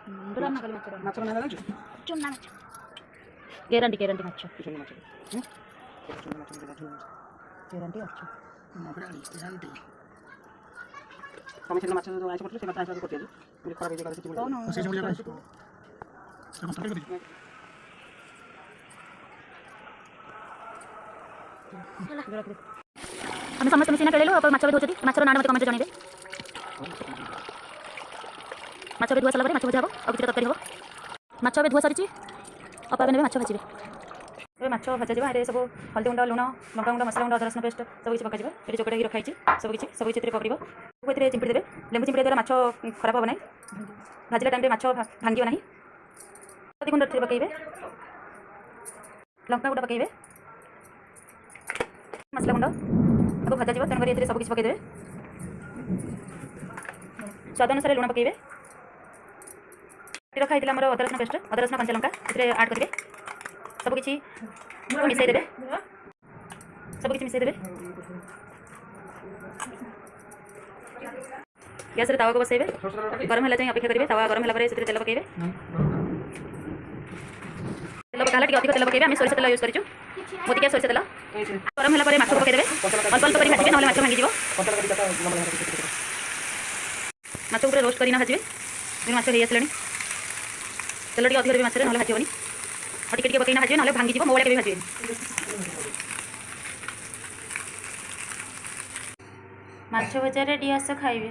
ମାଛ ବନେଇବା ଜାଣିଛୁ? ଚୁନା ମାଛ କେରାଣ୍ଡି କେରାଣ୍ଡି ମାଛ ଚୁନା ମାଛ କେରାଣ୍ଡି ଅଛୁ ତମେ ସେଦିନ ମାଛ ଆଇଁଷ କରିଥିଲ ସେ ମାଛ ଆଇଁଷ କରିଛି ଆଜି ଖରାପ ହେଇଯିବ ସେ ସବୁ ଜାଗା ଆମେ ସମସ୍ତେ ମିଶିନା ଖେଳିଲୁ ମାଛ ବି ଧୋଉଛନ୍ତି ମାଛର ନାଁ ମୋତେ କମେଣ୍ଟରେ ଜଣାଇବେ ମାଛ ବି ଧୁଆ ସାରିଲା ପରେ ମାଛ ଭଜା ହେବ ଆଉ କିଛି ତରକାରୀ ହେବ ମାଛ ଏବେ ଧୁଆ ସରିଛି ଅପା ନେବେ ମାଛ ଭାଜିବେ ଏବେ ମାଛ ଭଜାଯିବ ଏରେ ସବୁ ହଳଦୀ ଗୁଣ୍ଡ ଲୁଣ ଲଙ୍କା ଗୁଣ୍ଡ ମସଲା ଗୁଣ୍ଡ ଅଦା ରସୁଣ ପେଷ୍ଟ ସବୁ କିଛି ପକାଯିବ ଏଠି ଚକଟା ହେଇକି ରଖାଯାଇଛି ସବୁ କିଛି ଏଥିରେ ପଡ଼ିବ ଏଥିରେ ଚିମ୍ପୁଡ଼ି ଦେବେ ଲେମ୍ବୁ ଚିମ୍ପୁଡ଼ି ଦ୍ୱାରା ମାଛ ଖରାପ ହେବ ନାହିଁ ଭାଜିଲା ଟାଇମ୍ରେ ମାଛ ଭାଙ୍ଗିବ ନାହିଁ ହଳଦୀ ଗୁଣ୍ଡ ଏଥିରେ ପକାଇବେ ଲଙ୍କା ଗୁଣ୍ଡ ପକାଇବେ ମସଲା ଗୁଣ୍ଡ ତାକୁ ଭଜାଯିବ ତେଣୁକରି ଏଥିରେ ସବୁ କିଛି ପକାଇଦେବେ ସ୍ୱାଦ ଅନୁସାରେ ଲୁଣ ପକାଇବେ ରଖା ହେଇଥିଲା ଆମର ଅଦା ରସୁଣ ପେଷ୍ଟ ଅଦା ରସୁଣ କଞ୍ଚା ଲଙ୍କା ଏଥିରେ ଆଡ଼୍ କରିବେ सबकिछि मिसाई देबे गैस रे तावा को बसाइबे गरम होला जाय अपेक्षा करिवे तावा गरम होला परे तेल पकाइबे तेल पकाला टिके अधिक तेल पकाइबे आमे सोरिष तेल यूज करिछु मोतिका सोरिष तेल गरम होला परे माछ पकाइ देबे अल्प अल्प करी भाजिबे नहले माछ भांगी जिवो माछ ऊपर रोस्ट करी ना भाजिबे माछ हे आसलानी तेल टिके अधिक देबे माछ रे नहले भाजिबनी और टिके पकईना भाजिबे नहले भांगी जिवो मोबाइल के भी भाजिबे माछ भजा रेडी आस खाइबे।